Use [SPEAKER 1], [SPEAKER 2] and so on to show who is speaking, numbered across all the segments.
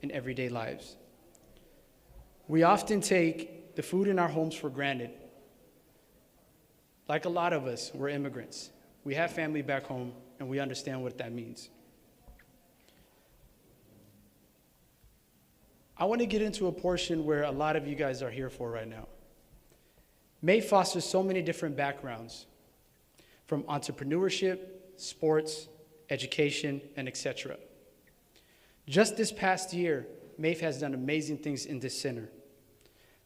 [SPEAKER 1] in everyday lives. We often take the food in our homes for granted. Like a lot of us, we're immigrants. We have family back home, and we understand what that means. I want to get into a portion where a lot of you guys are here for right now. May fosters so many different backgrounds, from entrepreneurship, sports, education, and etc. Just this past year, MAIF has done amazing things in this center,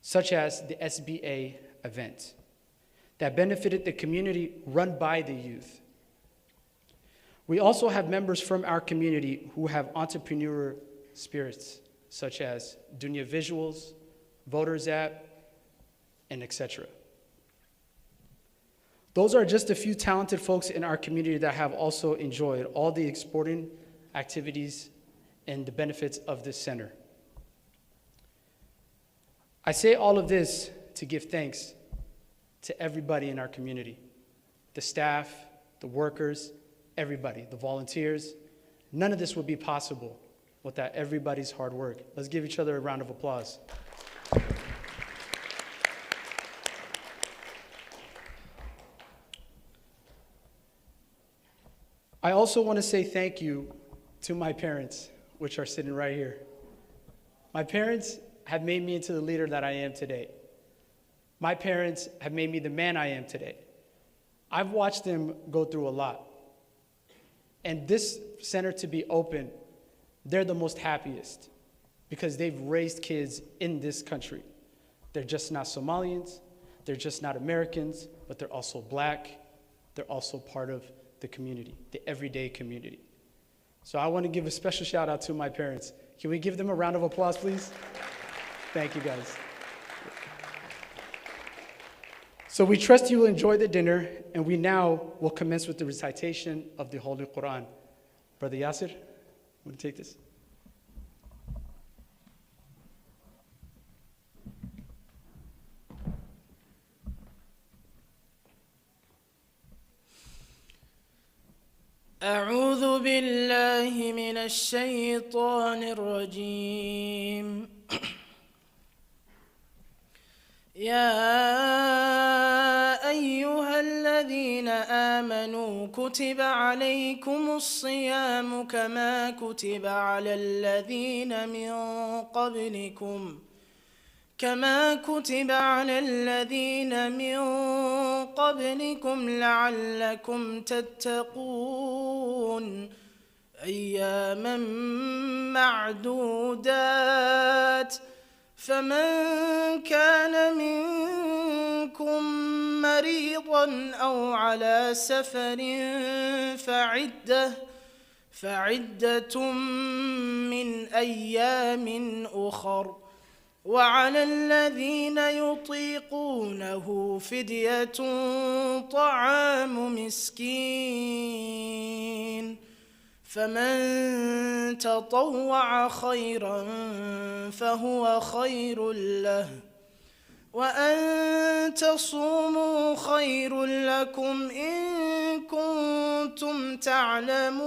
[SPEAKER 1] such as the SBA event that benefited the community run by the youth. We also have members from our community who have entrepreneur spirits, such as Dunya Visuals, Voters App, and etc. Those are just a few talented folks in our community that have also enjoyed all the sporting activities and the benefits of this center. I say all of this to give thanks to everybody in our community, the staff, the workers, everybody, the volunteers. None of this would be possible without everybody's hard work. Let's give each other a round of applause. I also want to say thank you to my parents, which are sitting right here. My parents have made me into the leader that I am today. My parents have made me the man I am today. I've watched them go through a lot. And this center to be open, they're the most happiest because they've raised kids in this country. They're just not Somalians, they're just not Americans, but they're also black, they're also part of the community, the everyday community. So I want to give a special shout out to my parents. Can we give them a round of applause, please? Thank you, guys. So we trust you will enjoy the dinner, and we now will commence with the recitation of the Holy Quran. Brother Yasir, want to take this?
[SPEAKER 2] أعوذ بالله من الشيطان الرجيم يا أيها الذين آمنوا كتب عليكم الصيام كما كتب على الذين من قبلكم لعلكم تتقون أياما معدودات فمن كان منكم مريضا أو على سفر فعدة من أيام أخر وعلى الذين يطيقونه فدية طعام مسكين فمن تطوع خيرا فهو خير له وأن تصوموا خير لكم إن كنتم تعلمون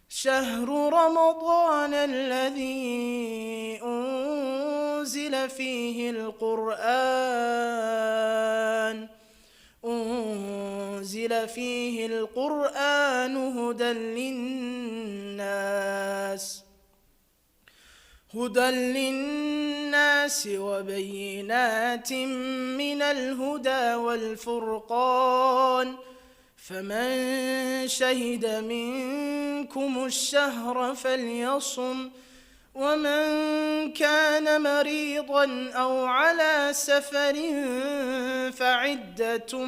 [SPEAKER 2] شهر رمضان الذي أنزل فيه القرآن هدى للناس وبينات من الهدى والفرقان فمن شهد منكم الشهر فليصم ومن كان مريضا أو على سفر فعدة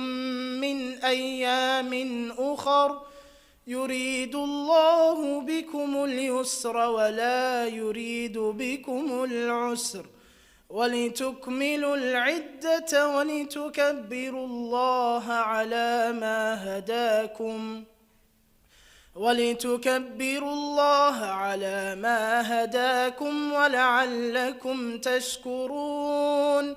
[SPEAKER 2] من أيام أخر يريد الله بكم اليسر ولا يريد بكم العسر ولتكملوا العدة ولتكبروا الله على ما هداكم ولعلكم تشكرون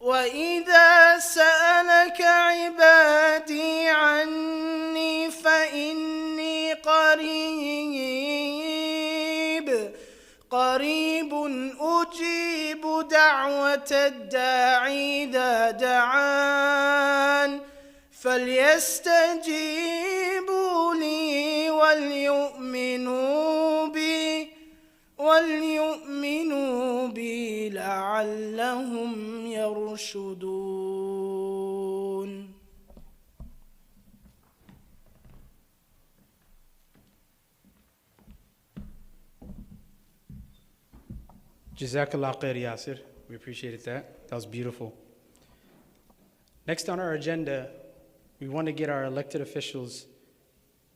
[SPEAKER 2] وإذا سألك عبادي عني فإني قريب قريب أجيب دعوة الداعي إذا دعان فليستجيبوا لي وليؤمنوا بي لعلهم يرشدون.
[SPEAKER 1] Jazakallah khair, Yasir. We appreciated that. That was beautiful. Next on our agenda, we want to get our elected officials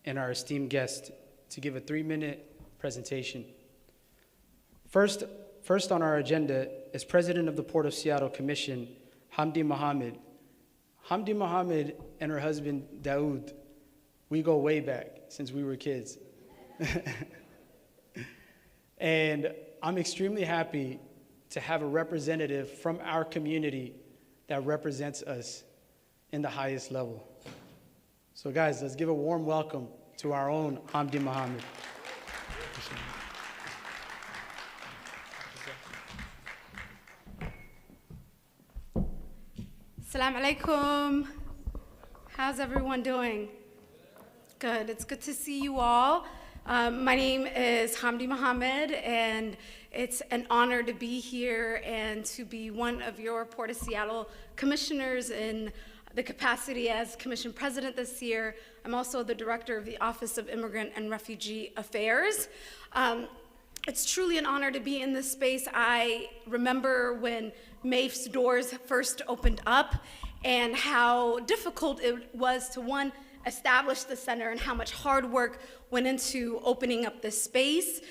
[SPEAKER 1] and our esteemed guest to give a 3-minute presentation. First on our agenda is President of the Port of Seattle Commission, Hamdi Mohammed. Hamdi Mohammed and her husband, Daoud, we go way back since we were kids. And I'm extremely happy to have a representative from our community that represents us in the highest level. So guys, let's give a warm welcome to our own Hamdi Mohammed.
[SPEAKER 3] Assalamu alaikum. How's everyone doing? Good. It's good to see you all. My name is Hamdi Mohammed, and it's an honor to be here and to be one of your Port of Seattle commissioners in the capacity as commission president this year. I'm also the director of the Office of Immigrant and Refugee Affairs. It's truly an honor to be in this space. I remember when MAIF's doors first opened up and how difficult it was to, one, establish the center and how much hard work went into opening up this space.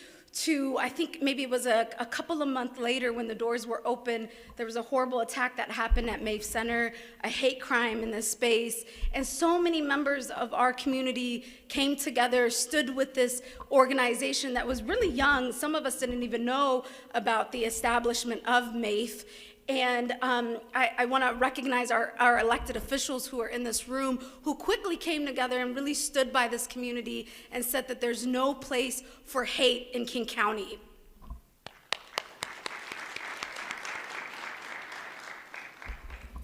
[SPEAKER 3] To, I think maybe it was a couple of months later when the doors were open, there was a horrible attack that happened at MAIF Center, a hate crime in this space, and so many members of our community came together, stood with this organization that was really young. Some of us didn't even know about the establishment of MAIF. And I want to recognize our elected officials who are in this room who quickly came together and really stood by this community and said that there's no place for hate in King County.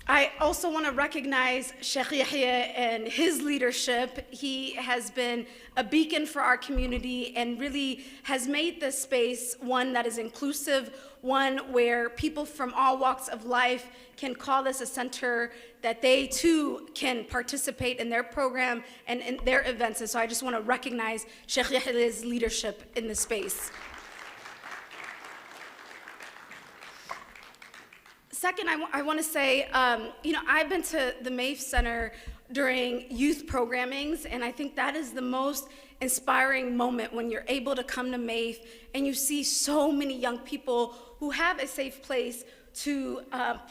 [SPEAKER 3] I also want to recognize Sheikh Yahya and his leadership. He has been a beacon for our community and really has made this space one that is inclusive, one where people from all walks of life can call this a center that they too can participate in their program and in their events. And so I just want to recognize Sheikh Yahya's leadership in this space. Second, I want to say, I've been to the MAIF Center during youth programmings, and I think that is the most inspiring moment when you're able to come to MAIF and you see so many young people who have a safe place to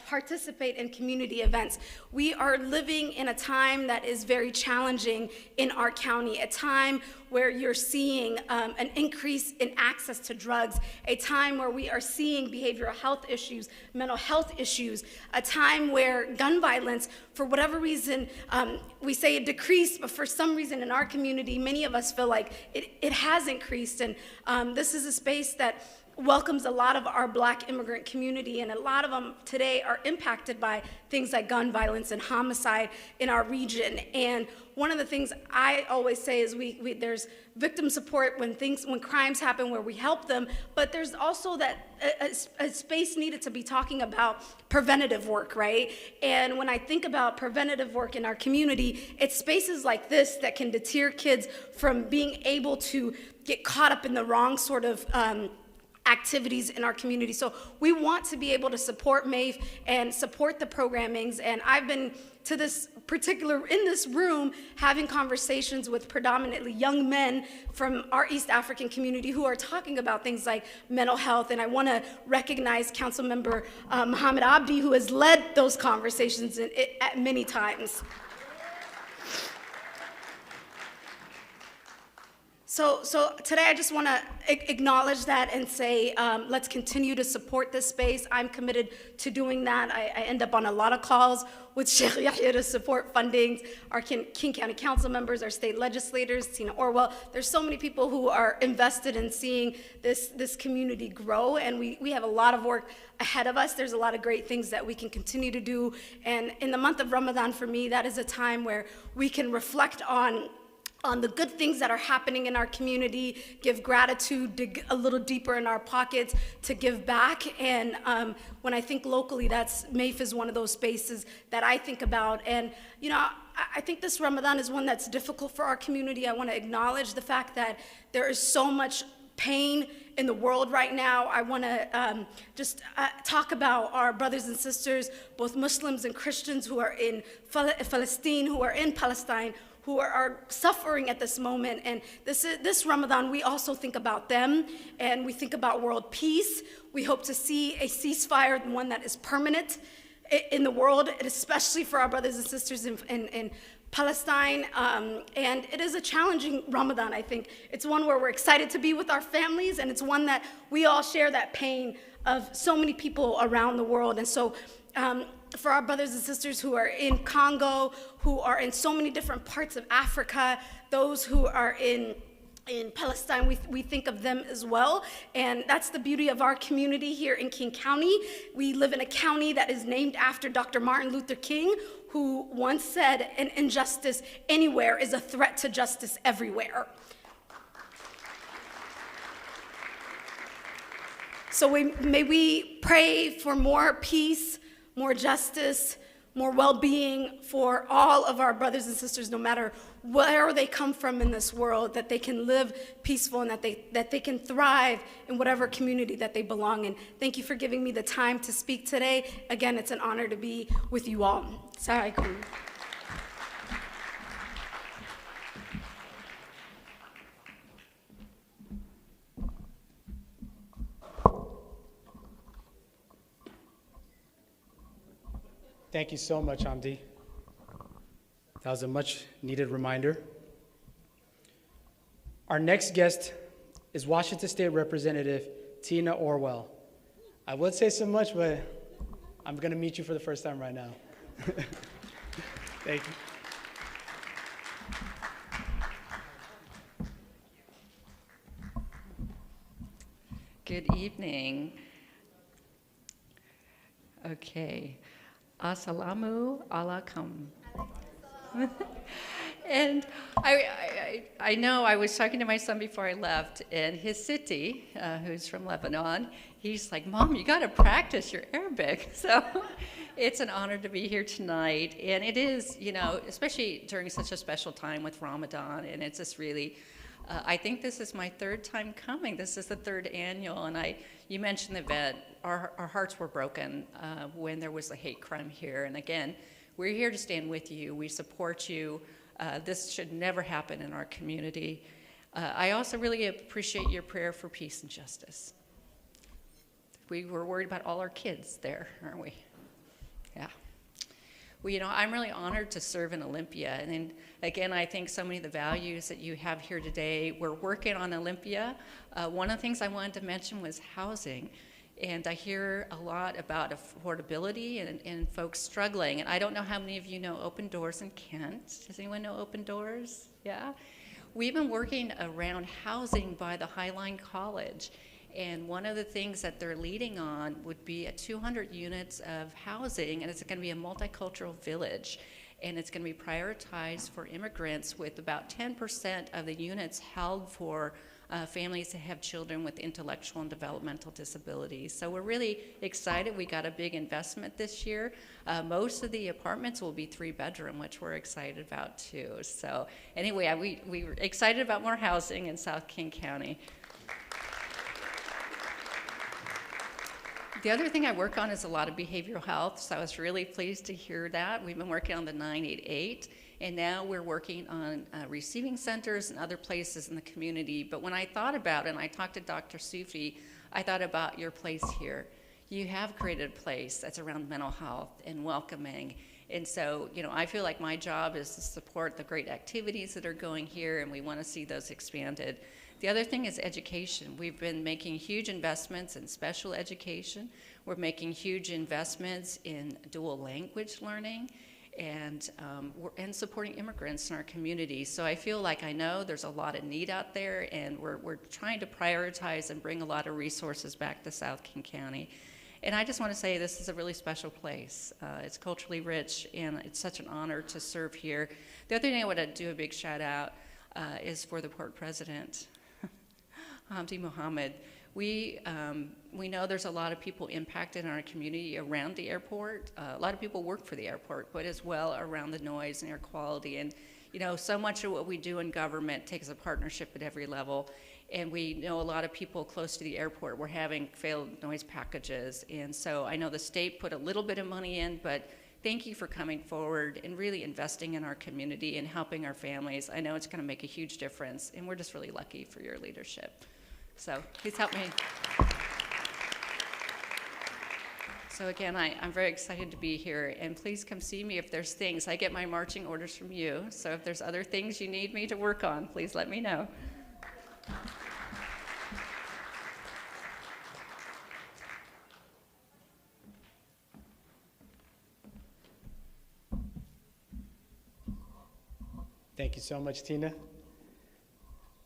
[SPEAKER 3] participate in community events. We are living in a time that is very challenging in our county, a time where you're seeing an increase in access to drugs, a time where we are seeing behavioral health issues, mental health issues, a time where gun violence, for whatever reason, we say it decreased, but for some reason in our community, many of us feel like it has increased. And this is a space that welcomes a lot of our Black immigrant community, and a lot of them today are impacted by things like gun violence and homicide in our region. And one of the things I always say is there's victim support when crimes happen where we help them, but there's also that a space needed to be talking about preventative work, right? And when I think about preventative work in our community, it's spaces like this that can deter kids from being able to get caught up in the wrong sort of activities in our community. So we want to be able to support MAIF and support the programmings. And I've been to this in this room, having conversations with predominantly young men from our East African community who are talking about things like mental health. And I want to recognize Councilmember Muhammad Abdi, who has led those conversations at many times. So today I just want to acknowledge that and say, let's continue to support this space. I'm committed to doing that. I end up on a lot of calls with Sheikh Yahya to support fundings, our King County Council members, our state legislators, Tina Orwell. There's so many people who are invested in seeing this community grow, and we have a lot of work ahead of us. There's a lot of great things that we can continue to do, and in the month of Ramadan, for me, that is a time where we can reflect on the good things that are happening in our community, give gratitude, dig a little deeper in our pockets to give back. And when I think locally, MAIF is one of those spaces that I think about. And you know, I think this Ramadan is one that's difficult for our community. I want to acknowledge the fact that there is so much pain in the world right now. I want to just talk about our brothers and sisters, both Muslims and Christians, who are in Palestine, who are in Palestine, who are suffering at this moment. And this Ramadan, we also think about them, and we think about world peace. We hope to see a ceasefire, one that is permanent in the world, and especially for our brothers and sisters in Palestine. And it is a challenging Ramadan, I think. It's one where we're excited to be with our families, and it's one that we all share that pain of so many people around the world. And so, for our brothers and sisters who are in Congo, who are in so many different parts of Africa, those who are in Palestine, we think of them as well. And that's the beauty of our community here in King County. We live in a county that is named after Dr. Martin Luther King, who once said, an injustice anywhere is a threat to justice everywhere. So may we pray for more peace, more justice, more well-being for all of our brothers and sisters, no matter where they come from in this world, that they can live peaceful and that they can thrive in whatever community that they belong in. Thank you for giving me the time to speak today. Again, it's an honor to be with you all. Assalamu alaikum.
[SPEAKER 1] Thank you so much, Hamdi. That was a much needed reminder. Our next guest is Washington State Representative Tina Orwell. I would say so much, but I'm going to meet you for the first time right now. Thank you.
[SPEAKER 4] Good evening. Okay. Assalamu alaikum. And I know I was talking to my son before I left, and his city, who's from Lebanon, he's like, Mom, you got to practice your Arabic. So it's an honor to be here tonight. And it is, you know, especially during such a special time with Ramadan, and it's just really, I think this is my third time coming. This is the third annual, and you mentioned the event. Our hearts were broken when there was a hate crime here. And again, we're here to stand with you. We support you. This should never happen in our community. I also really appreciate your prayer for peace and justice. We were worried about all our kids there, aren't we? Yeah. Well, you know, I'm really honored to serve in Olympia. And again, I think so many of the values that you have here today, we're working on Olympia. One of the things I wanted to mention was housing. And I hear a lot about affordability and folks struggling. And I don't know how many of you know Open Doors in Kent. Does anyone know Open Doors? Yeah? We've been working around housing by the Highline College. And one of the things that they're leading on would be 200 units of housing, and it's going to be a multicultural village. And it's going to be prioritized for immigrants, with about 10% of the units held for families that have children with intellectual and developmental disabilities. So we're really excited. We got a big investment this year. Most of the apartments will be 3-bedroom, which we're excited about too. So anyway, we were excited about more housing in South King County. The other thing I work on is a lot of behavioral health, so I was really pleased to hear that. We've been working on the 988, and now we're working on receiving centers and other places in the community. But when I thought about it, and I talked to Dr. Sufi, I thought about your place here. You have created a place that's around mental health and welcoming, And so, I feel like my job is to support the great activities that are going here, and we want to see those expanded. The other thing is education. We've been making huge investments in special education. We're making huge investments in dual language learning, and supporting immigrants in our community. So I feel like I know there's a lot of need out there, and we're trying to prioritize and bring a lot of resources back to South King County. And I just want to say this is a really special place. It's culturally rich, and it's such an honor to serve here. The other thing I want to do a big shout out is for the Port President, Hamdi Mohammed. We know there's a lot of people impacted in our community around the airport. A lot of people work for the airport, but as well around the noise and air quality. And so much of what we do in government takes a partnership at every level. And we know a lot of people close to the airport were having failed noise packages. And so I know the state put a little bit of money in, but thank you for coming forward and really investing in our community and helping our families. I know it's going to make a huge difference, and we're just really lucky for your leadership. So please help me. So again, I'm very excited to be here, and please come see me if there's things. I get my marching orders from you, so if there's other things you need me to work on, please let me know.
[SPEAKER 1] Thank you so much, Tina.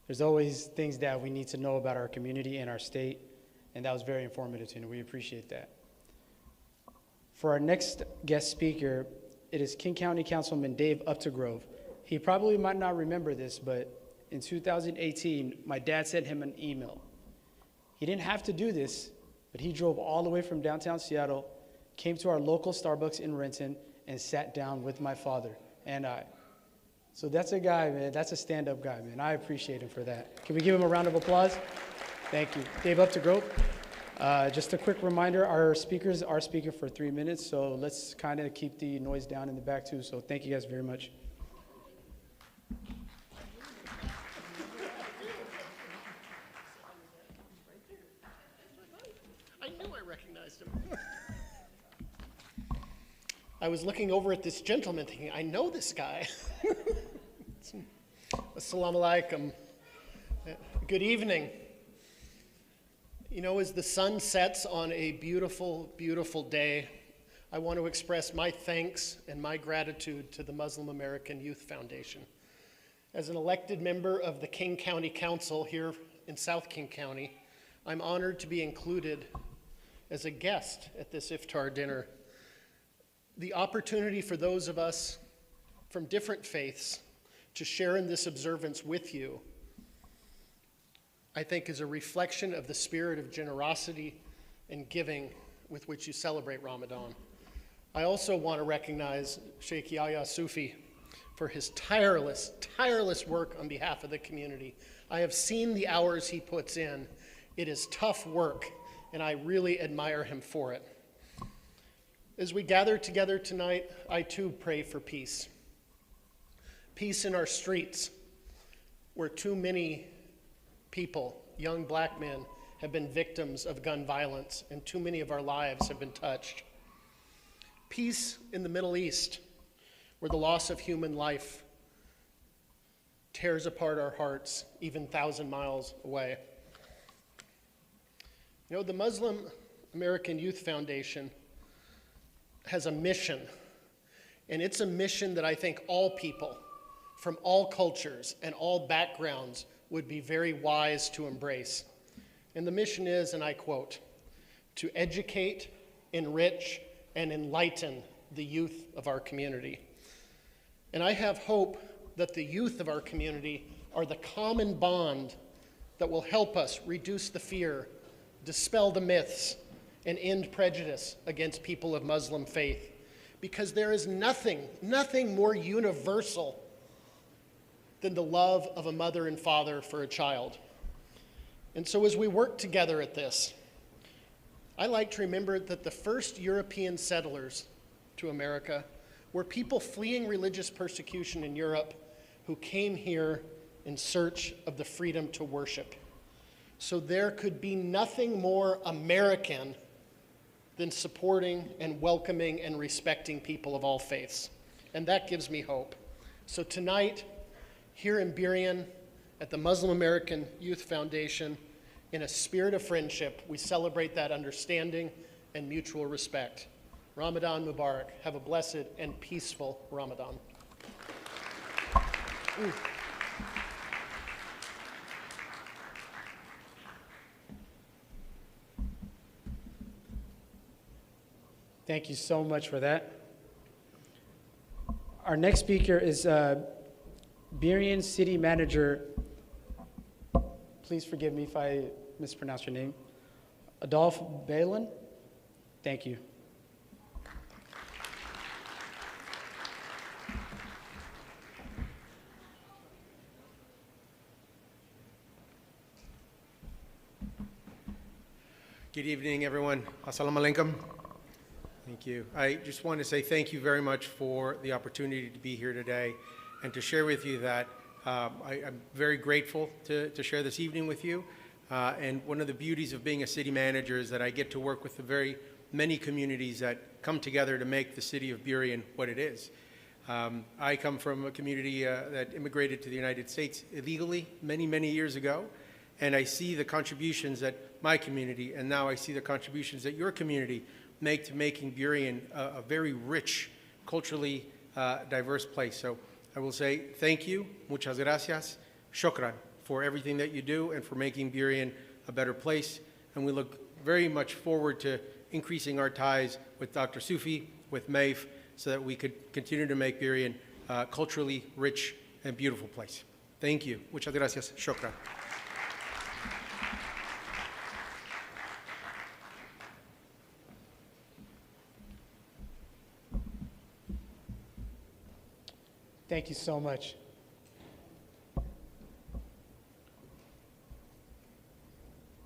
[SPEAKER 1] There's always things that we need to know about our community and our state, and that was very informative, Tina. We appreciate that. For our next guest speaker, it is King County Councilman Dave Updegrove. He probably might not remember this, but in 2018, my dad sent him an email. He didn't have to do this, but he drove all the way from downtown Seattle, came to our local Starbucks in Renton, and sat down with my father and I. So that's a guy, man. That's a stand-up guy, man. I appreciate him for that. Can we give him a round of applause? Thank you. Dave Updegrove. Just a quick reminder, our speakers are speaking for 3 minutes, so let's kind of keep the noise down in the back too. So thank you guys very much.
[SPEAKER 5] I knew I recognized him. I was looking over at this gentleman thinking, I know this guy. Assalamu alaikum. Good evening. As the sun sets on a beautiful, beautiful day, I want to express my thanks and my gratitude to the Muslim American Youth Foundation. As an elected member of the King County Council here in South King County, I'm honored to be included as a guest at this Iftaar dinner. The opportunity for those of us from different faiths to share in this observance with you, I think, is a reflection of the spirit of generosity and giving with which you celebrate Ramadan. I also want to recognize Sheikh Yahya Sufi for his tireless work on behalf of the community. I have seen the hours he puts in. It is tough work, and I really admire him for it. As we gather together tonight, I too pray for peace. Peace in our streets, where too many people, young black men, have been victims of gun violence, and too many of our lives have been touched. Peace in the Middle East, where the loss of human life tears apart our hearts, even 1,000 miles away. The Muslim American Youth Foundation has a mission, and it's a mission that I think all people from all cultures and all backgrounds would be very wise to embrace. And the mission is, and I quote, to educate, enrich, and enlighten the youth of our community. And I have hope that the youth of our community are the common bond that will help us reduce the fear, dispel the myths, and end prejudice against people of Muslim faith. Because there is nothing more universal than the love of a mother and father for a child. And so as we work together at this, I like to remember that the first European settlers to America were people fleeing religious persecution in Europe who came here in search of the freedom to worship. So there could be nothing more American than supporting and welcoming and respecting people of all faiths. And that gives me hope. So tonight, here in Burien, at the Muslim American Youth Foundation, in a spirit of friendship, we celebrate that understanding and mutual respect. Ramadan Mubarak. Have a blessed and peaceful Ramadan.
[SPEAKER 1] Thank you so much for that. Our next speaker is Burien City Manager. Please forgive me if I mispronounce your name. Adolphe Balin. Thank you.
[SPEAKER 6] Good evening, everyone. Assalamu alaikum. Thank you. I just want to say thank you very much for the opportunity to be here today and to share with you that I'm very grateful to share this evening with you. And one of the beauties of being a city manager is that I get to work with the very many communities that come together to make the city of Burien what it is. I come from a community that immigrated to the United States illegally many, many years ago. And I see the contributions that my community, and now I see the contributions that your community make to making Burien a very rich, culturally diverse place. So I will say thank you, muchas gracias, shukran, for everything that you do and for making Burien a better place. And we look very much forward to increasing our ties with Dr. Sufi, with Maif, so that we could continue to make Burien a culturally rich and beautiful place. Thank you. Muchas gracias. Shukran.
[SPEAKER 1] Thank you so much.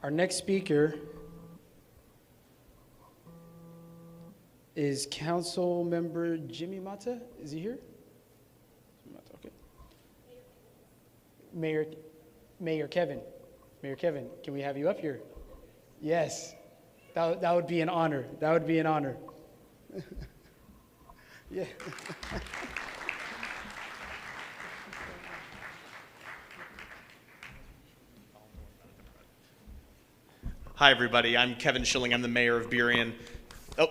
[SPEAKER 1] Our next speaker is Council Member Jimmy Mata. Is he here? Okay. Mayor Kevin. Mayor Kevin, can we have you up here? Yes. That would be an honor. That would be an honor. Yeah.
[SPEAKER 7] Hi, everybody. I'm Kevin Schilling. I'm the mayor of Burien. Oh,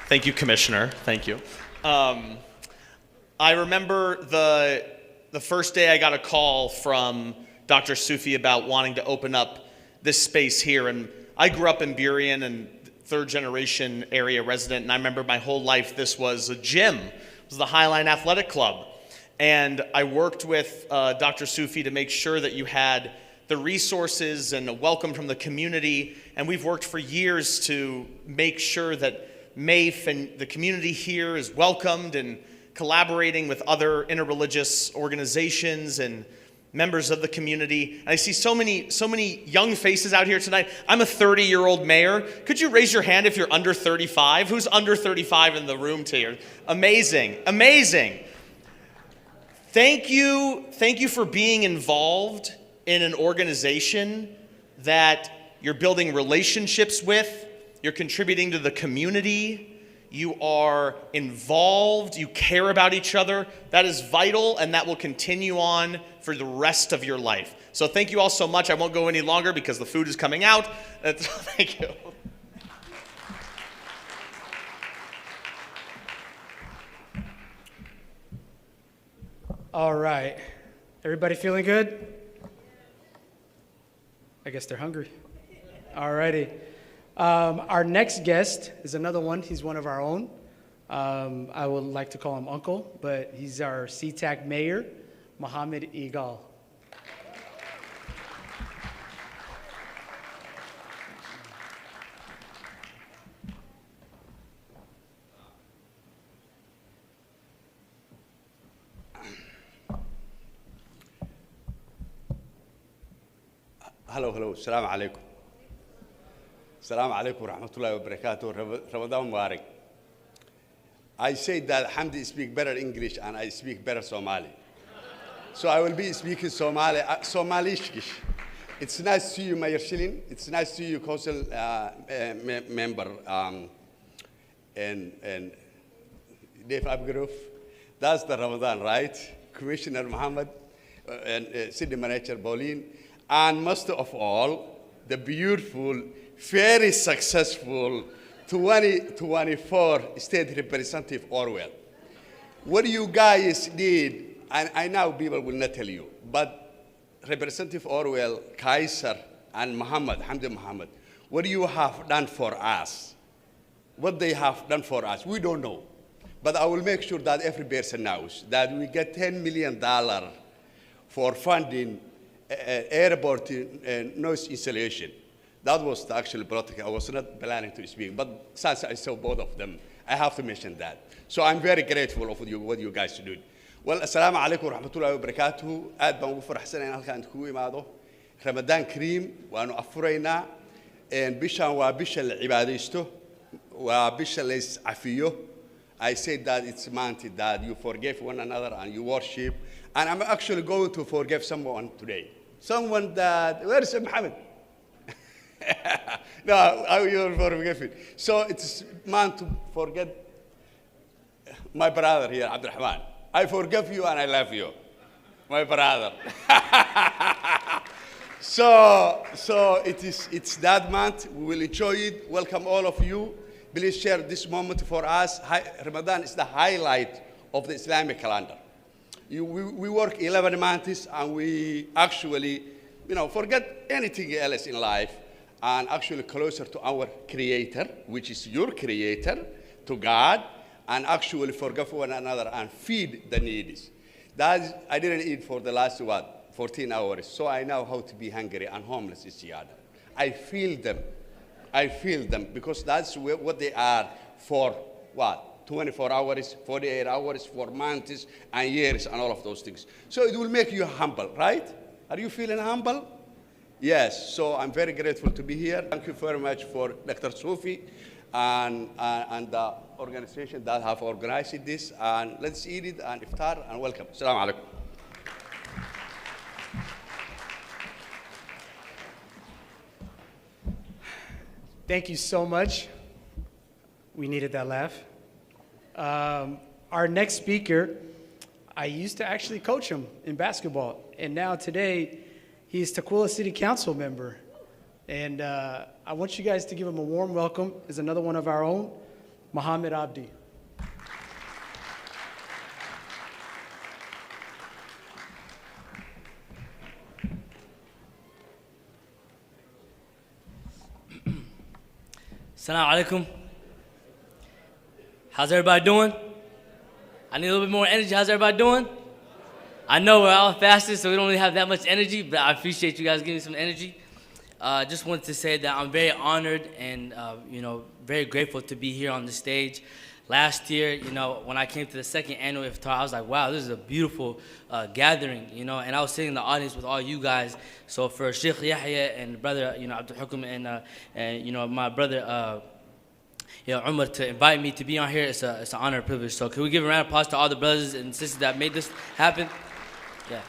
[SPEAKER 7] thank you, Commissioner. Thank you. I remember the first day I got a call from Dr. Sufi about wanting to open up this space here. And I grew up in Burien and third-generation area resident, and I remember my whole life this was a gym. It was the Highline Athletic Club. And I worked with Dr. Sufi to make sure that you had the resources and a welcome from the community, and we've worked for years to make sure that MAIF and the community here is welcomed and collaborating with other interreligious organizations and members of the community. And I see so many young faces out here tonight. I'm a 30-year-old mayor. Could you raise your hand if you're under 35? Who's under 35 in the room here? Amazing, amazing. Thank you for being involved in an organization that you're building relationships with, you're contributing to the community, you are involved, you care about each other. That is vital, and that will continue on for the rest of your life. So thank you all so much. I won't go any longer because the food is coming out. Thank you.
[SPEAKER 1] All right. Everybody feeling good? I guess they're hungry. All righty. Our next guest is another one. He's one of our own. I would like to call him Uncle, but he's our SeaTac mayor, Mohammed Igal.
[SPEAKER 8] Hello, Assalamu alaikum. Assalamu alaikum wa rahmatullahi wa barakatuh. Ramadan Mubarak. I say that Hamdi speaks better English and I speak better Somali. So I will be speaking Somali, Somalishkish. It's nice to see you, Mayor Shilin. It's nice to see you, council member, and Dave Abgaroof. That's the Ramadan, right? Commissioner Muhammad and City Manager Pauline. And most of all, the beautiful, very successful 2024 State Representative Orwell. What you guys did, and I know people will not tell you, but Representative Orwell, Kaiser, and Hamdi Muhammad, what you have done for us, what they have done for us, we don't know. But I will make sure that every person knows that we get $10 million for funding airport noise insulation. That was the actual protocol. I was not planning to speak, but since I saw both of them, I have to mention that. So I'm very grateful of what you guys did. Well, assalamu alaikum wa rahmatullahi wa barakatuhu. Aad baan ugu faraxsanahay halkaan ku imaado. Ramadan Kareem waanu afuraynaa. Bishan waa bisha la cibaadaysto. Waa bisha la iscafiyo. I said that it's month that you forgive one another and you worship. And I'm actually going to forgive someone today. Someone that, where's Muhammad? No, I will forgive it. So it's month to forget my brother here, Abdurrahman. I forgive you and I love you, my brother. So it's that month. We will enjoy it. Welcome all of you. Please share this moment for us. Ramadan is the highlight of the Islamic calendar. We work 11 months and we actually, forget anything else in life and actually closer to our Creator, which is your Creator, to God, and actually forgive one another and feed the needy. I didn't eat for the last, 14 hours, so I know how to be hungry and homeless is the other. I feel them because that's what they are for, 24 hours, 48 hours, for months and years and all of those things. So it will make you humble, right? Are you feeling humble? Yes, so I'm very grateful to be here. Thank you very much for Dr. Sufi and the organization that have organized this. And let's eat it and iftar and welcome. Assalamu alaikum.
[SPEAKER 1] Thank you so much. We needed that laugh. Our next speaker, I used to actually coach him in basketball, and now today he's Tukwila City Council member. And I want you guys to give him a warm welcome. Is another one of our own, Muhammad Abdi.
[SPEAKER 9] Assalamu alaikum. How's everybody doing? I need a little bit more energy. How's everybody doing? I know we're all fasted, so we don't really have that much energy, but I appreciate you guys giving me some energy. Just wanted to say that I'm very honored and very grateful to be here on the stage. Last year, when I came to the second annual Iftaar, I was like, wow, this is a beautiful gathering, and I was sitting in the audience with all you guys. So for Sheikh Yahya and brother, Abdul Hukum and my brother, Umar, to invite me to be on here, it's an honor and privilege. So can we give a round of applause to all the brothers and sisters that made this happen? Yeah.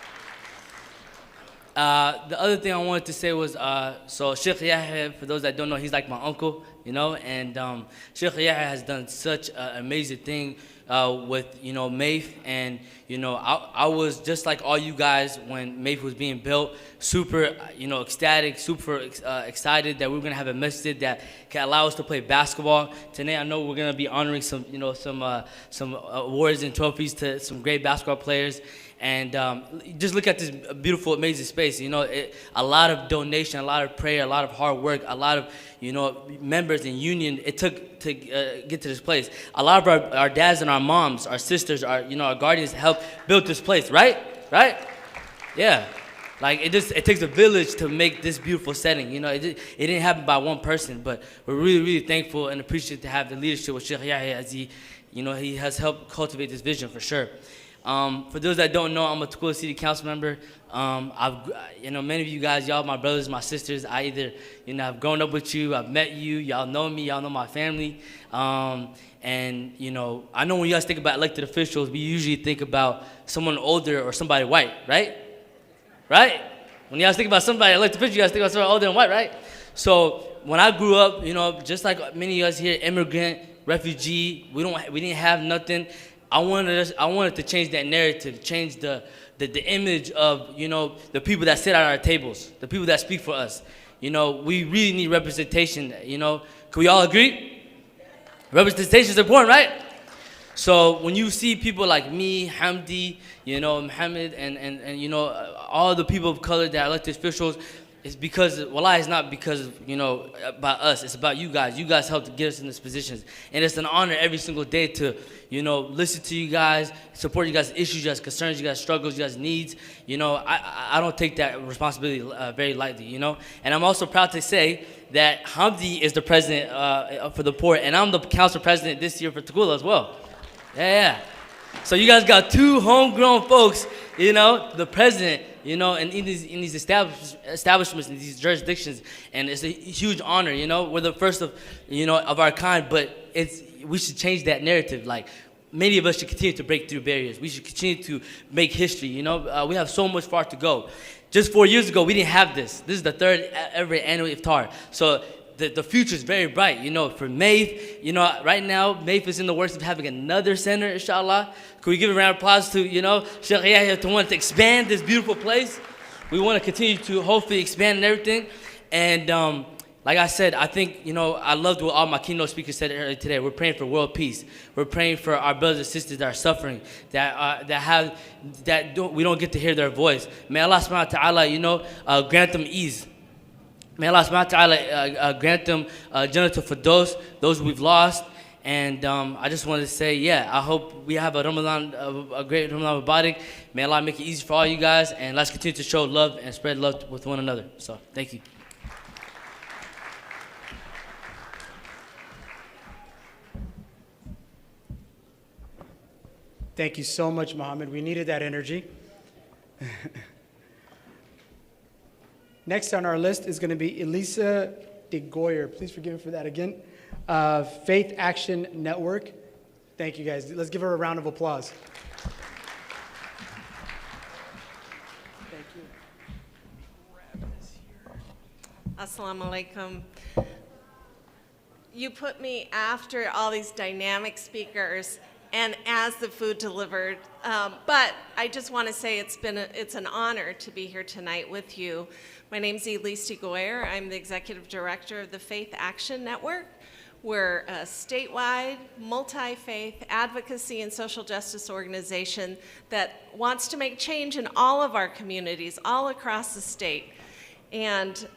[SPEAKER 9] The other thing I wanted to say was, so Sheikh Yahya, for those that don't know, he's like my uncle, and Sheikh Yahya has done such an amazing thing with, MAIF, and, I was just like all you guys when MAIF was being built, super, ecstatic, super excited that we were going to have a masjid that can allow us to play basketball. Today, I know we're going to be honoring some awards and trophies to some great basketball players. And just look at this beautiful, amazing space. A lot of donation, a lot of prayer, a lot of hard work, a lot of, members and union it took to get to this place. A lot of our dads and our moms, our sisters, our guardians helped build this place, right? Right? Yeah. Like it takes a village to make this beautiful setting. It didn't happen by one person, but we're really, really thankful and appreciative to have the leadership with Sheikh Yahya as he has helped cultivate this vision for sure. For those that don't know, I'm a Tukwila City Council member. Many of you guys, y'all my brothers, my sisters. I either, I've grown up with you, I've met you, y'all know me, y'all know my family. I know when you guys think about elected officials, we usually think about someone older or somebody white, right? Right? When you guys think about somebody, I like the picture, you guys think about somebody older and white, right? So when I grew up, you know, just like many of us here, immigrant, refugee, we didn't have nothing. I wanted to change that narrative, change the image of, you know, the people that sit at our tables, the people that speak for us. You know, we really need representation, you know. Can we all agree? Representation is important, right? So when you see people like me, Hamdi, you know, Muhammad, and you know, all the people of color that are elected officials, it's because, wallah, it's not because, you know, about us. It's about you guys. You guys helped get us in these positions. And it's an honor every single day to, you know, listen to you guys, support you guys' issues, you guys' concerns, you guys' struggles, you guys' needs. You know, I don't take that responsibility very lightly, you know. And I'm also proud to say that Hamdi is the president for the port, and I'm the council president this year for Tagula as well. Yeah. So you guys got two homegrown folks, you know, the president, you know, and in these establishments, in these jurisdictions, and it's a huge honor, you know. We're the first of, you know, of our kind, but we should change that narrative. Like, many of us should continue to break through barriers. We should continue to make history, you know. We have so much far to go. Just 4 years ago, we didn't have this. This is the third ever annual Iftar. So the future is very bright, you know, for MAIF. You know, right now, MAIF is in the works of having another center, inshallah. Can we give a round of applause to, you know, Sheikh Yahya to want to expand this beautiful place? We want to continue to hopefully expand and everything. And like I said, I think, you know, I loved what all my keynote speakers said earlier today. We're praying for world peace. We're praying for our brothers and sisters that are suffering, we don't get to hear their voice. May Allah subhanahu wa ta'ala, you know, grant them ease. May Allah subhanahu wa ta'ala grant them Jannatul Firdaus, those we've lost. And I just wanted to say, yeah, I hope we have a great Ramadan Mubarak. May Allah make it easy for all you guys. And let's continue to show love and spread love with one another. So, thank you.
[SPEAKER 1] Thank you so much, Mohammed. We needed that energy. Next on our list is going to be Elisa DeGoyer. Please forgive me for that again. Faith Action Network. Thank you, guys. Let's give her a round of applause. Thank you.
[SPEAKER 10] Assalamu alaikum. You put me after all these dynamic speakers and as the food delivered. But I just want to say it's an honor to be here tonight with you. My name's Elise DeGoyer. I'm the Executive Director of the Faith Action Network. We're a statewide, multi-faith advocacy and social justice organization that wants to make change in all of our communities, all across the state. And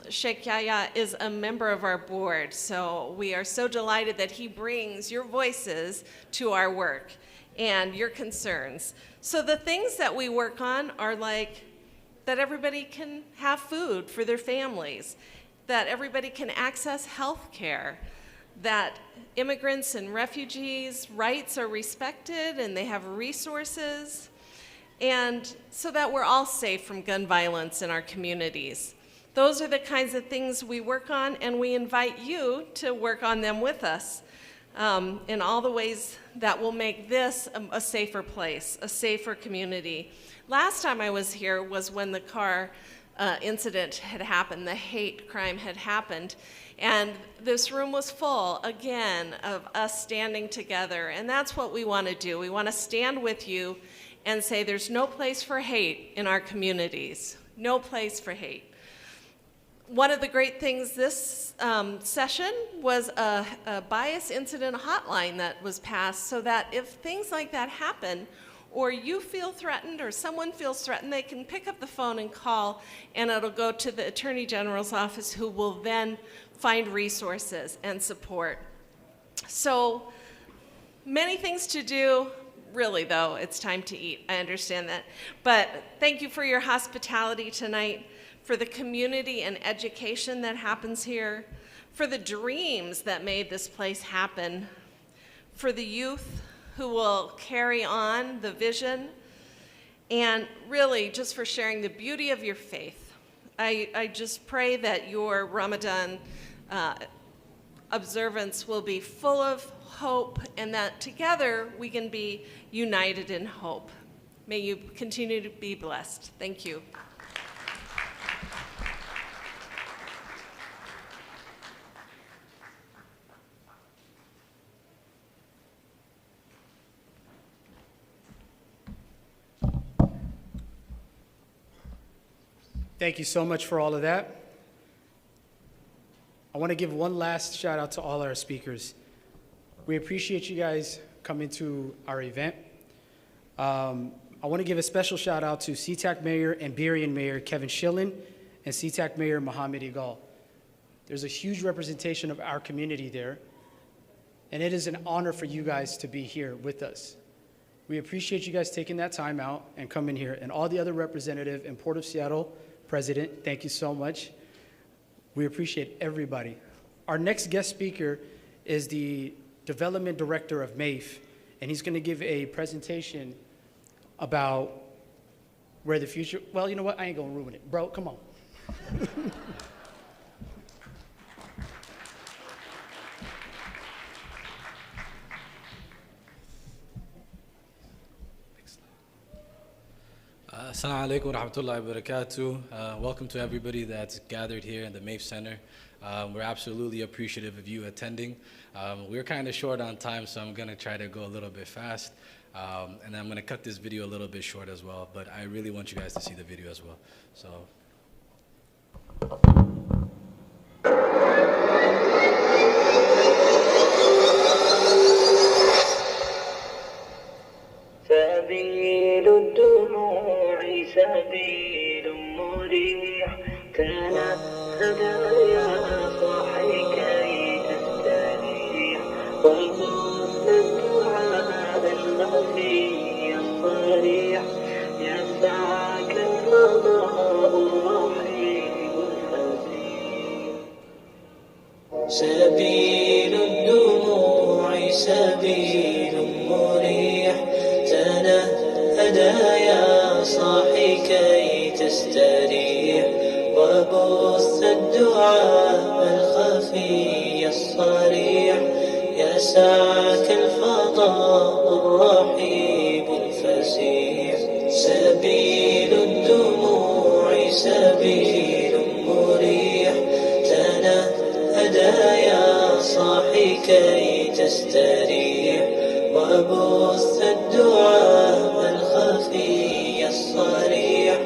[SPEAKER 10] Sheikh Yahya is a member of our board, so we are so delighted that he brings your voices to our work and your concerns. So the things that we work on are like that everybody can have food for their families, that everybody can access health care, that immigrants and refugees' rights are respected and they have resources, and so that we're all safe from gun violence in our communities. Those are the kinds of things we work on, and we invite you to work on them with us in all the ways that will make this a safer place, a safer community. Last time I was here was when the car incident had happened, the hate crime had happened, and this room was full, again, of us standing together, and that's what we want to do. We want to stand with you and say there's no place for hate in our communities, no place for hate. One of the great things this session was a bias incident hotline that was passed so that if things like that happen, or you feel threatened or someone feels threatened, they can pick up the phone and call, and it'll go to the Attorney General's office, who will then find resources and support. So many things to do. Really, though, it's time to eat. I understand that. But thank you for your hospitality tonight, for the community and education that happens here, for the dreams that made this place happen, for the youth who will carry on the vision, and really just for sharing the beauty of your faith. I just pray that your Ramadan observance will be full of hope, and that together we can be united in hope. May you continue to be blessed. Thank you.
[SPEAKER 1] Thank you so much for all of that. I want to give one last shout out to all our speakers. We appreciate you guys coming to our event. I want to give a special shout out to SeaTac Mayor and Burien Mayor Kevin Schillen and SeaTac Mayor Mohammed Igal. There's a huge representation of our community there, and it is an honor for you guys to be here with us. We appreciate you guys taking that time out and coming here, and all the other representative and Port of Seattle President, thank you so much. We appreciate everybody. Our next guest speaker is the Development Director of MAIF, and he's going to give a presentation about where the future, well, you know what? I ain't going to ruin it. Bro, come on.
[SPEAKER 11] Assalamu alaikum wa rahmatullahi wa barakatuh. Welcome to everybody that's gathered here in the MAIF Center. We're absolutely appreciative of you attending. We're kind of short on time, so I'm going to try to go a little bit fast. And I'm going to cut this video a little bit short as well, but I really want you guys to see the video as well. So.
[SPEAKER 12] سبيل الدموع سبيل مريح تنهد يا صاحي كي تستريح وبث الدعاء الخفي الصريح يسعك الفضاء الرحيم الفسيح سبيل الدموع سبيل مريح تنهد يا صاحي كي تستريح وبث الدعاء الخفي الصريح يسعك الفضاء الرحيب الفسيح سبيل الدموع سبيل مريح تنهد يا صاحي كي تستريح وبث الدعاء الخفي الصريح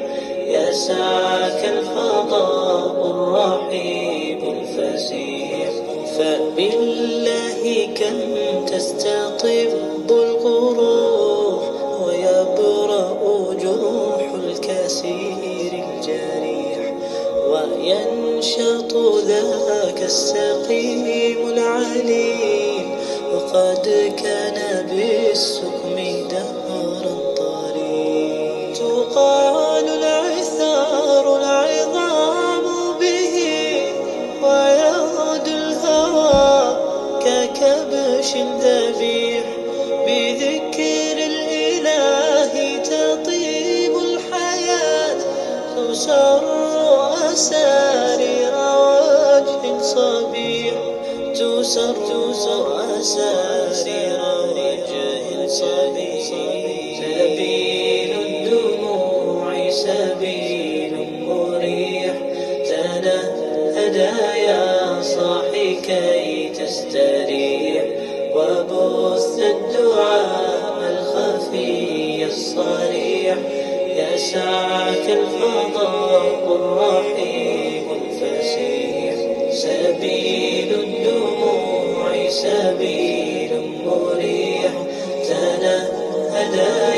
[SPEAKER 12] يسعك الفضاء الرحيب الفسيح فبالله كم تستطب القروح ويبرأ جروح الكثير الجريح وينشط ذاك السقيم العليل وقد كان بالسقم دهرا طريق تقال العثار العظام به ويغدو الهوى ككبش ذبيح بذكر الإله تطيب الحياة تسر أسارير وجه صبيح تسر أسارير وجه صبيح سبيل الدموع سبيل مريح تنهد يا صاحي كي تستريح وبث الدعاء الخفي الصريح يسعك الفضاء الرحيم الفسيح سبيل الدموع سبيل مريح تنهد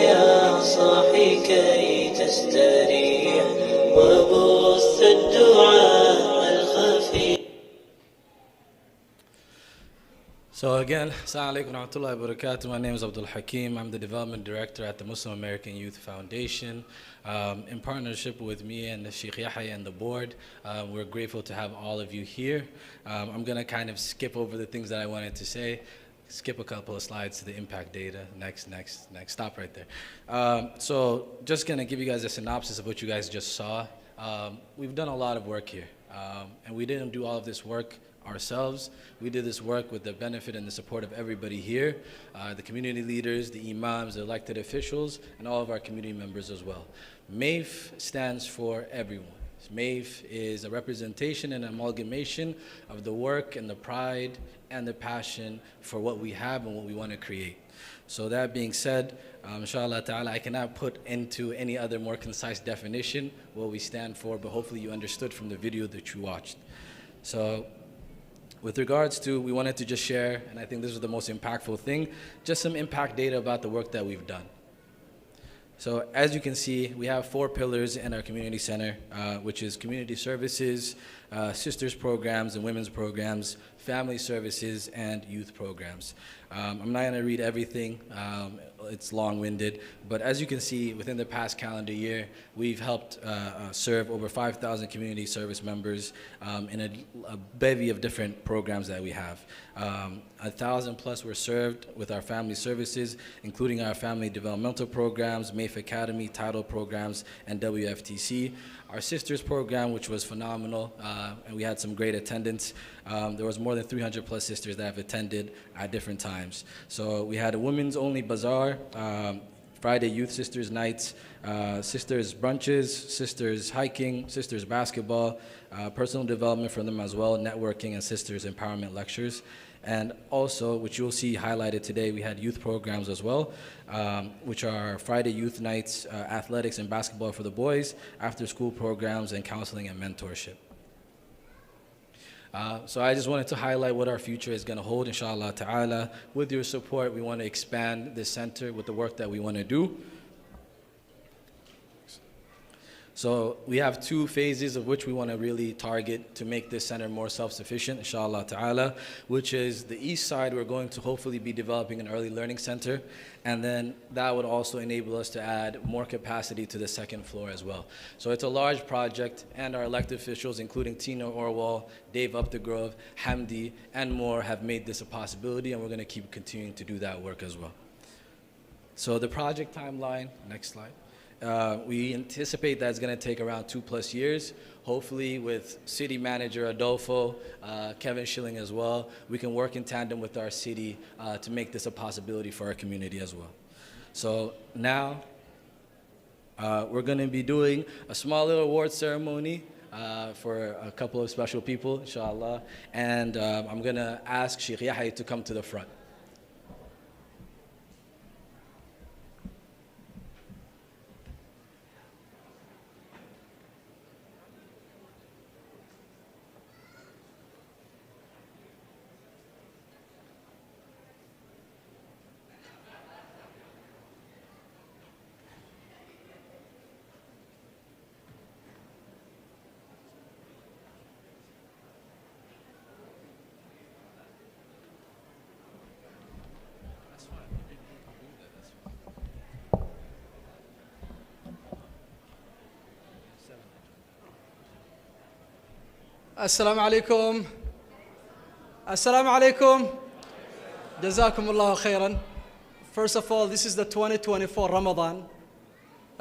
[SPEAKER 12] يا صاحي كي تستريح وبث الدعاء الخفي.
[SPEAKER 11] So again, Assalamu alaikum wa rahmatullahi wa barakatuh. My name is Abdul Hakim. I'm the Development Director at the Muslim American Youth Foundation. In partnership with me and the Sheikh Yahya and the board, we're grateful to have all of you here. I'm going to kind of skip over the things that I wanted to say, skip a couple of slides to the impact data. Next. Stop right there. So just going to give you guys a synopsis of what you guys just saw. We've done a lot of work here, and we didn't do all of this work ourselves. We did this work with the benefit and the support of everybody here, the community leaders, the imams, the elected officials, and all of our community members as well. MAIF stands for everyone. MAVE is a representation and amalgamation of the work and the pride and the passion for what we have and what we want to create. So that being said, inshallah ta'ala, I cannot put into any other more concise definition what we stand for, but hopefully you understood from the video that you watched. So with regards to, we wanted to just share, and I think this was the most impactful thing, just some impact data about the work that we've done. So as you can see, we have 4 pillars in our community center, which is community services, sisters programs and women's programs, family services, and youth programs. I'm not gonna read everything, it's long-winded, but as you can see, within the past calendar year, we've helped serve over 5,000 community service members in a bevy of different programs that we have. 1,000 plus were served with our family services, including our family developmental programs, MAFE Academy, title programs, and WFTC. Our sisters program, which was phenomenal, and we had some great attendance. There was more than 300 plus sisters that have attended at different times. So we had a women's only bazaar, Friday youth sisters nights, sisters brunches, sisters hiking, sisters basketball, personal development for them as well, networking and sisters empowerment lectures. And also, which you'll see highlighted today, we had youth programs as well, which are Friday youth nights, athletics and basketball for the boys, after school programs, and counseling and mentorship. So I just wanted to highlight what our future is going to hold, inshallah ta'ala. With your support, we want to expand this center with the work that we want to do. So we have 2 phases of which we want to really target to make this center more self-sufficient, inshallah ta'ala, which is the east side. We're going to hopefully be developing an early learning center, and then that would also enable us to add more capacity to the 2nd floor as well. So it's a large project, and our elected officials, including Tina Orwell, Dave Updegrove, Hamdi, and more, have made this a possibility, and we're going to keep continuing to do that work as well. So the project timeline, next slide. We anticipate that's going to take around 2+ years. Hopefully with city manager Adolfo, Kevin Schilling as well, we can work in tandem with our city to make this a possibility for our community as well. So now we're going to be doing a small little award ceremony for a couple of special people, inshallah. And I'm going to ask Sheikh Yahya to come to the front.
[SPEAKER 1] Assalamu alaikum. Assalamu alaikum. Jazakumullahu khairan. First of all, this is the 2024 Ramadan.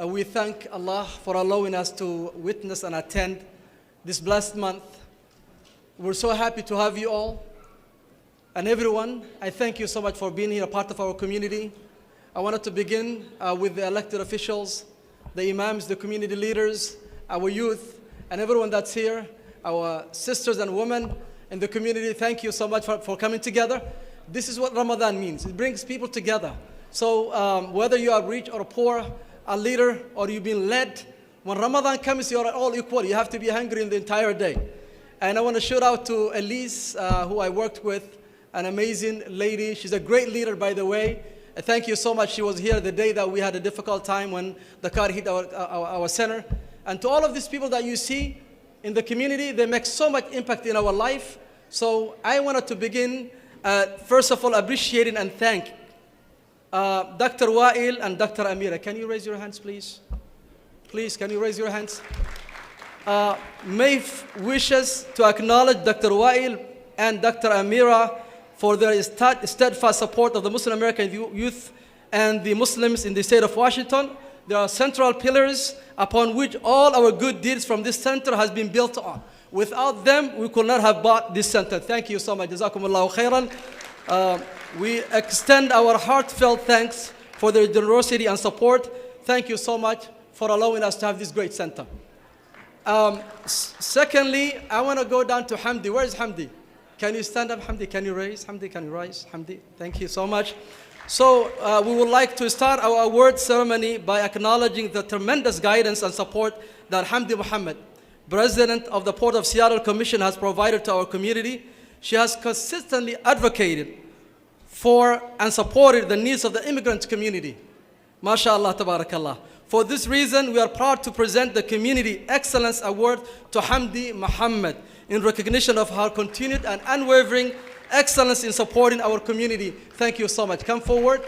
[SPEAKER 1] We thank Allah for allowing us to witness and attend this blessed month. We're so happy to have you all. And everyone, I thank you so much for being here, a part of our community. I wanted to begin with the elected officials, the imams, the community leaders, our youth, and everyone that's here. Our sisters and women in the community, thank you so much for coming together. This is what Ramadan means. It brings people together. So whether you are rich or poor, a leader, or you've been led, when Ramadan comes, you're all equal. You have to be hungry in the entire day. And I want to shout out to Elise, who I worked with, an amazing lady. She's a great leader, by the way. Thank you so much. She was here the day that we had a difficult time when the car hit our center. And to all of these people that you see in the community, they make so much impact in our life. So I wanted to begin, first of all, appreciating and thank Dr. Wael and Dr. Amira. Can you raise your hands, please? Please, can you raise your hands? MAFE wishes to acknowledge Dr. Wael and Dr. Amira for their steadfast support of the Muslim American youth and the Muslims in the state of Washington. They are central pillars upon which all our good deeds from this center has been built on. Without them, we could not have bought this center. Thank you so much. Jazakumullahu khairan. We extend our heartfelt thanks for their generosity and support. Thank you so much for allowing us to have this great center.
[SPEAKER 13] Secondly, I want to go down to Hamdi. Where is Hamdi? Can you stand up, Hamdi? Can you raise? Hamdi, can you rise? Hamdi, thank you so much. So we would like to start our award ceremony by acknowledging the tremendous guidance and support that Hamdi Muhammad, President of the Port of Seattle Commission, has provided to our community. She has consistently advocated for and supported the needs of the immigrant community. MashaAllah, tabarakallah. For this reason, we are proud to present the Community Excellence Award to Hamdi Muhammad in recognition of her continued and unwavering excellence in supporting our community. Thank you so much. Come forward.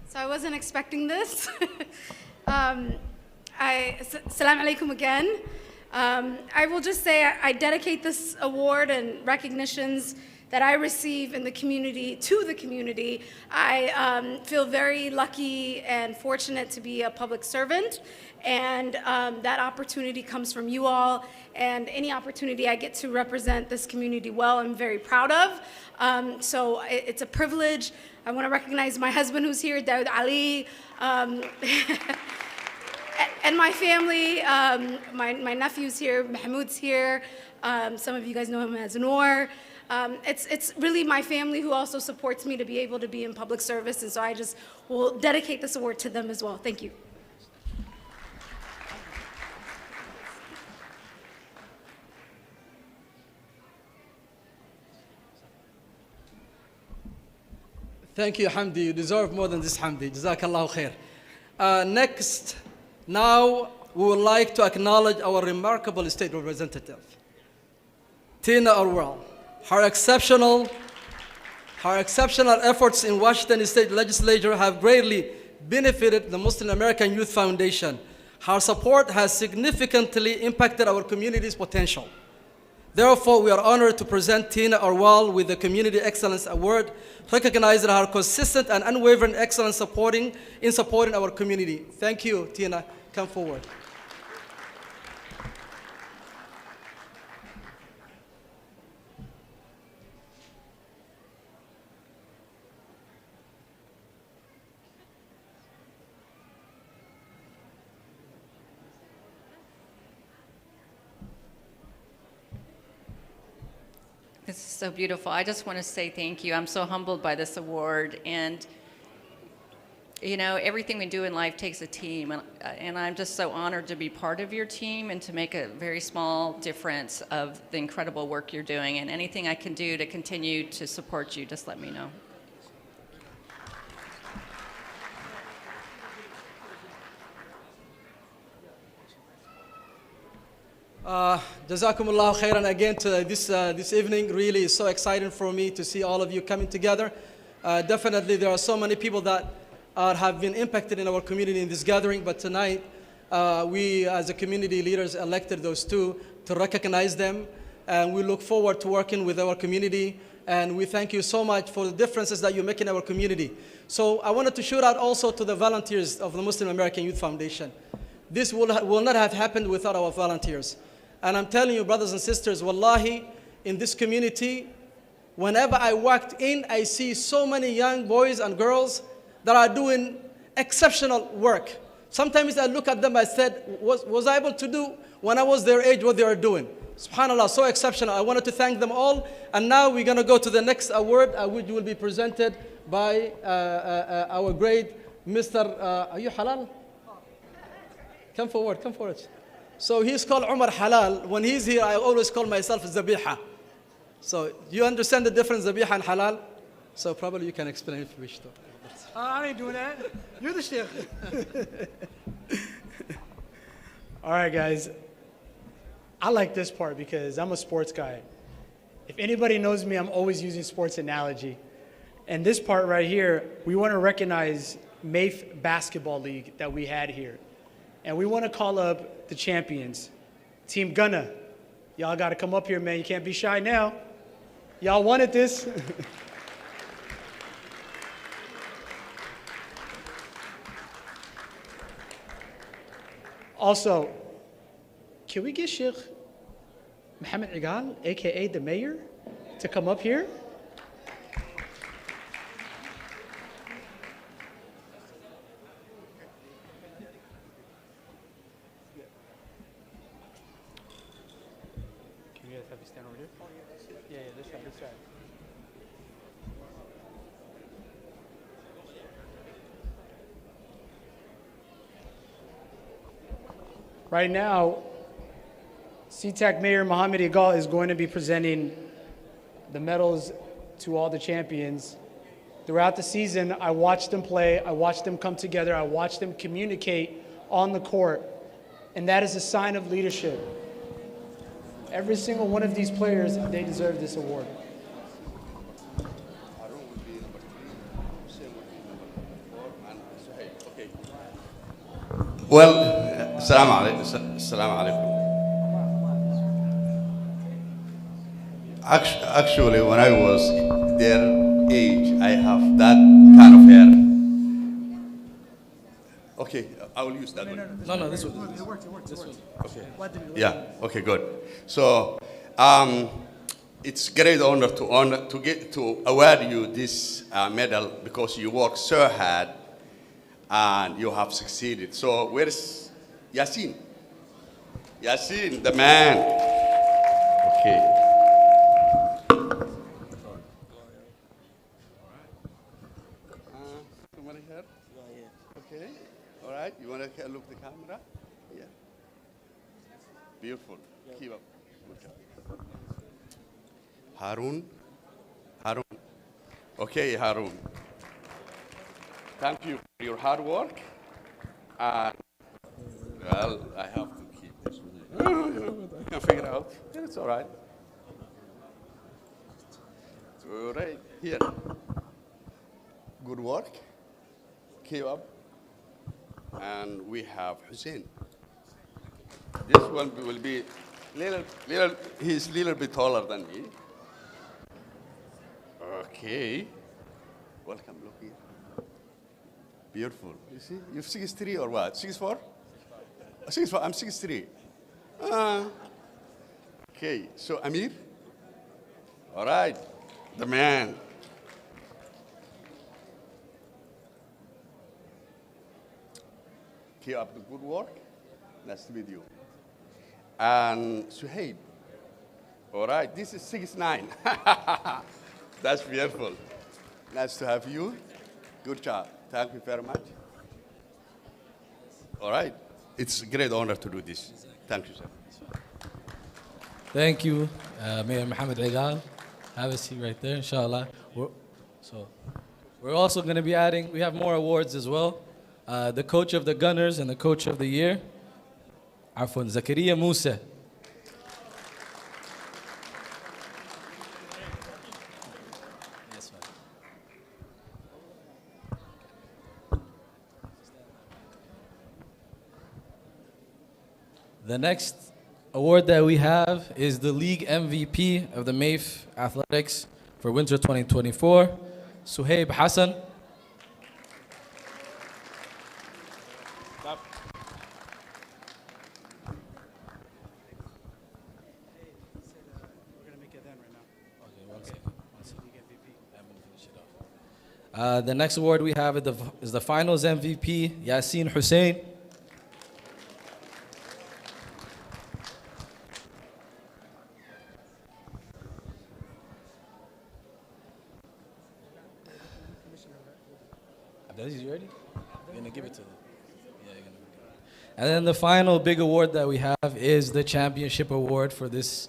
[SPEAKER 3] So I wasn't expecting this. Assalamu alaikum again. I will just say I dedicate this award and recognitions that I receive in the community to the community. I feel very lucky and fortunate to be a public servant, and that opportunity comes from you all, and any opportunity I get to represent this community well, I'm very proud of. So it's a privilege. I want to recognize my husband who's here, Dawood Ali, and my family. My nephew's here, Mahmoud's here. Some of you guys know him as Noor. It's really my family who also supports me to be able to be in public service, and so I just will dedicate this award to them as well. Thank you.
[SPEAKER 13] Thank you, Hamdi. You deserve more than this, Hamdi. Jazakallahu khair. Next, now we would like to acknowledge our remarkable state representative, Tina Arwell. Her exceptional efforts in Washington State Legislature have greatly benefited the Muslim American Youth Foundation. Her support has significantly impacted our community's potential. Therefore, we are honored to present Tina Arwell with the Community Excellence Award, recognizing her consistent and unwavering excellence in supporting our community. Thank you, Tina. Come forward.
[SPEAKER 4] This is so beautiful. I just want to say thank you. I'm so humbled by this award. And, you know, everything we do in life takes a team. And I'm just so honored to be part of your team and to make a very small difference of the incredible work you're doing. And anything I can do to continue to support you, just let me know.
[SPEAKER 13] Jazakumullahu khairan again to this evening. Really is so exciting for me to see all of you coming together. Definitely there are so many people that have been impacted in our community in this gathering, but tonight we as a community leaders elected those two to recognize them, and we look forward to working with our community, and we thank you so much for the differences that you make in our community. So I wanted to shout out also to the volunteers of the Muslim American Youth Foundation. This will not have happened without our volunteers. And I'm telling you, brothers and sisters, wallahi, in this community, whenever I walked in, I see so many young boys and girls that are doing exceptional work. Sometimes I look at them, I said, was I able to do when I was their age what they are doing? SubhanAllah, so exceptional. I wanted to thank them all. And now we're going to go to the next award, which will be presented by our great Mr. Are you halal? Come forward, come forward. So he's called Umar Halal. When he's here, I always call myself Zabiha. So you understand the difference, Zabiha and Halal? So probably you can explain if you wish to.
[SPEAKER 1] I ain't doing that. You're the sheikh. All right, guys. I like this part because I'm a sports guy. If anybody knows me, I'm always using sports analogy. And this part right here, we want to recognize MAIF basketball league that we had here. And we want to call up the champions. Team Gunna, y'all got to come up here, man. You can't be shy now. Y'all wanted this. Also, can we get Sheikh Mohammed Igal, AKA the mayor, to come up here? Can you guys have you stand over here? Yeah, this side, this side. Right now, SeaTac Mayor Mohammed Igal is going to be presenting the medals to all the champions. Throughout the season, I watched them play, I watched them come together, I watched them communicate on the court, and that is a sign of leadership. Every single one of these players, they deserve this award.
[SPEAKER 8] Well, Assalamu alaikum. Assalamu alaikum. Actually, when I was their age, I have that kind of hair. Okay, I will use that one.
[SPEAKER 11] No, this one.
[SPEAKER 1] It works.
[SPEAKER 8] Okay. Yeah. Okay. Good. So, it's great honor to get to award you this medal because you worked so hard and you have succeeded. So, where's Yasin? Yasin, the man. Okay. Somebody here? Okay. All right. You want to look at the camera? Yeah. Beautiful. Keep up. Harun. Okay, Harun. Thank you for your hard work. Well, I have to keep this one. I can figure it out. It's all right. All right. Here. Good work. Keep up. And we have Hussein. This one will be he's a little bit taller than me. Okay. Welcome, look here. Beautiful. You see? You're 6'3" or what? 6'4"? 6'4". I'm 6'3". Okay. So, Amir? All right. The man. Keep up the good work. Nice to meet you. And Suhaib. All right. This is 6'9". That's beautiful. Nice to have you. Good job. Thank you very much. All right. It's a great honor to do this. Thank you, sir.
[SPEAKER 11] Thank you, Mayor Mohammed Igal. Have a seat right there, inshallah. We're also going to be adding, we have more awards as well. The coach of the Gunners and the coach of the year, Afwan Zakaria Musa. The next award that we have is the league MVP of the MAIF Athletics for winter 2024, Suhaib Hassan. The next award we have is the finals MVP, Yasin Hussein. Abdelaziz, you ready? You're going to give it to them. Yeah, you're going to give it. And then the final big award that we have is the championship award for this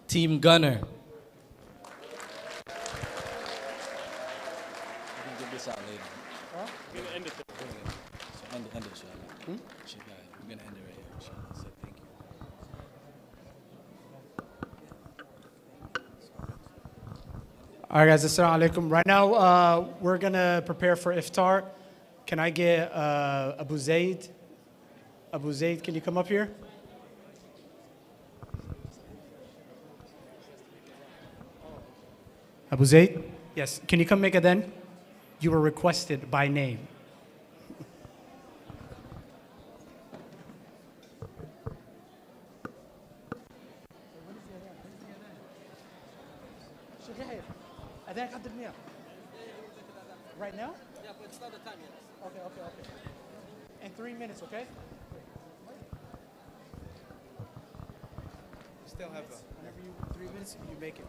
[SPEAKER 11] Team Gunner.
[SPEAKER 1] All right, guys, assalamu alaikum. Right now, we're going to prepare for Iftaar. Can Can I get Abu Zaid? Abu Zaid, can you come up here? Abu Zaid? Yes, can you come make a then? You were requested by name. Right now?
[SPEAKER 13] Yeah, but it's not the time yet.
[SPEAKER 1] Okay. In 3 minutes, okay?
[SPEAKER 6] Still have
[SPEAKER 1] Whenever you 3 minutes, you make it.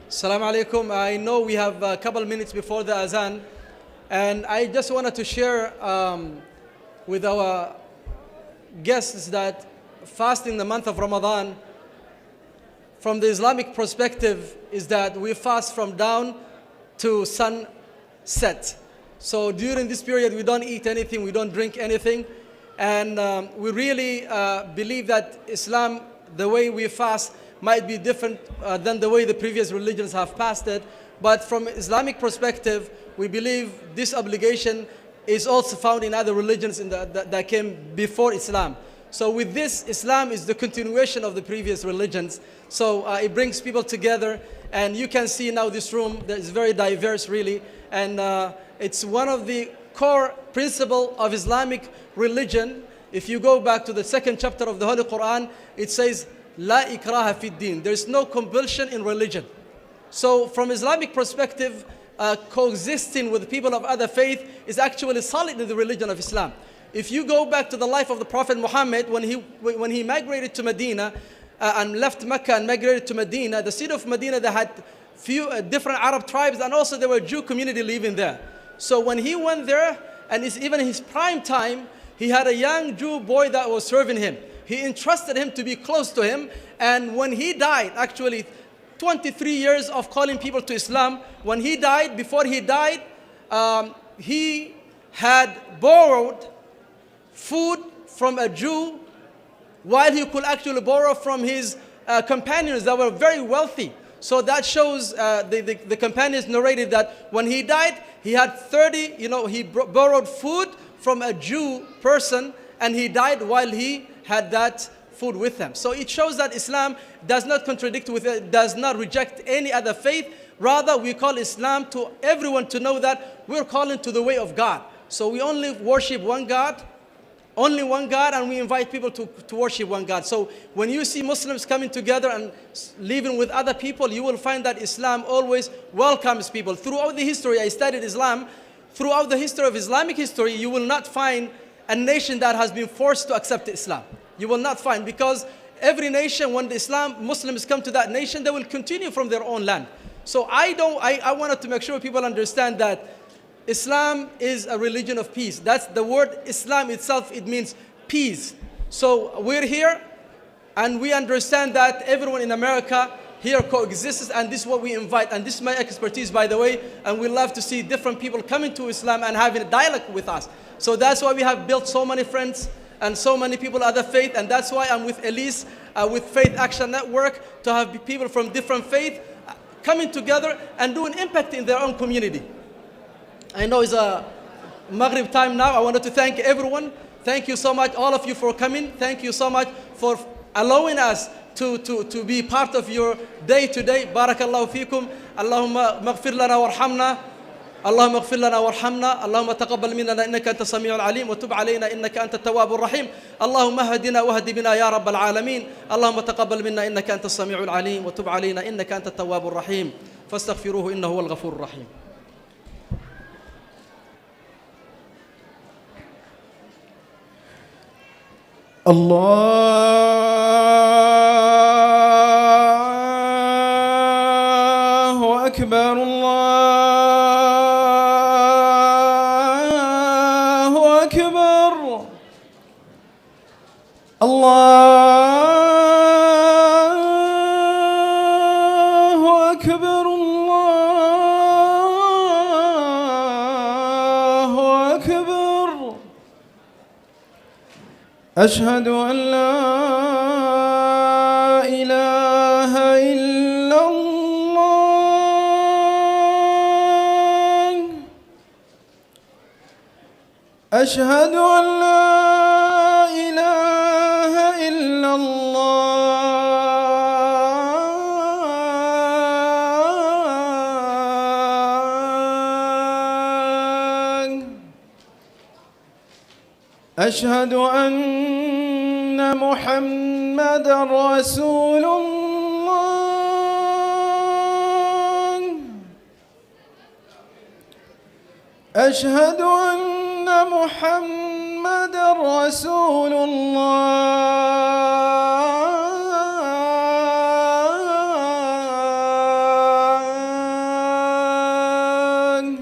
[SPEAKER 13] Assalamu alaikum. I know we have a couple minutes before the azan, and I just wanted to share with our guests that fasting the month of Ramadan, from the Islamic perspective, is that we fast from dawn to sunset. So during this period, we don't eat anything, we don't drink anything, and we really believe that Islam, the way we fast, might be different than the way the previous religions have fasted. But from Islamic perspective, we believe this obligation is also found in other religions that came before Islam. So with this, Islam is the continuation of the previous religions. So it brings people together, and you can see now this room that is very diverse really, and it's one of the core principles of Islamic religion. If you go back to the second chapter of the Holy Quran, it says, La ikraha fi din. There is no compulsion in religion. So from Islamic perspective, coexisting with people of other faith is actually solid in the religion of Islam. If you go back to the life of the Prophet Muhammad, when he migrated to Medina and left Mecca and migrated to Medina, the city of Medina, they had few different Arab tribes, and also there were Jew community living there. So when he went there, and it's even his prime time, he had a young Jew boy that was serving him. He entrusted him to be close to him, and when he died, actually 23 years of calling people to Islam, when he died, before he died, he had borrowed food from a Jew while he could actually borrow from his companions that were very wealthy. So that shows, the companions narrated that when he died, he had 30, he borrowed food from a Jew person, and he died while he had that food with him. So it shows that Islam does not contradict with it, does not reject any other faith. Rather, we call Islam to everyone to know that we're calling to the way of God. So we only worship one God, and we invite people to worship one God. So when you see Muslims coming together and living with other people, you will find that Islam always welcomes people. Throughout the history, I studied Islam. Throughout the history of Islamic history, you will not find a nation that has been forced to accept Islam. You will not find, because every nation, when the Muslims come to that nation, they will continue from their own land. So I wanted to make sure people understand that Islam is a religion of peace. That's the word Islam itself, it means peace. So we're here, and we understand that everyone in America here coexists, and this is what we invite. And this is my expertise, by the way, and we love to see different people coming to Islam and having a dialogue with us. So that's why we have built so many friends and so many people of other faith, and that's why I'm with Elise, with Faith Action Network, to have people from different faith coming together and doing impact in their own community. I know it's a Maghrib time now. I wanted to thank everyone. Thank you so much, all of you, for coming. Thank you so much for allowing us to be part of your day today. Barakallahu fikum. Allahumma maghfir lana warhamna. اللهم اغفر لنا وارحمنا اللهم تقبل منا إنك أنت السميع العليم وتب علينا إنك أنت التواب الرحيم اللهم اهدنا واهد بنا يا رب العالمين اللهم تقبل منا إنك أنت السميع العليم وتب علينا إنك أنت التواب الرحيم فاستغفروه إنه هو الغفور الرحيم.
[SPEAKER 14] الله أكبر.
[SPEAKER 2] أكبر الله أكبر الله أكبر أشهد أن لا إله إلا الله أشهد أن لا إله إلا الله أشهد أن محمدا رسول الله أشهد أن محمدا رسول الله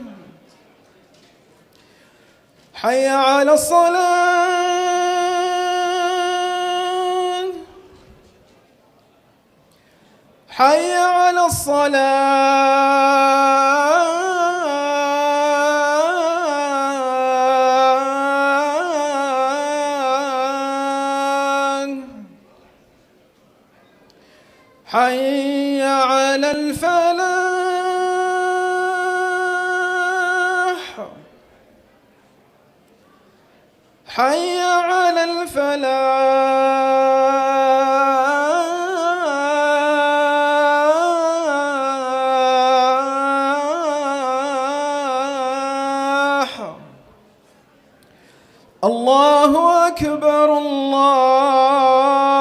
[SPEAKER 2] حي على الصلاة حي على الصلاة حي على الفلاح حي على الفلاح الله أكبر الله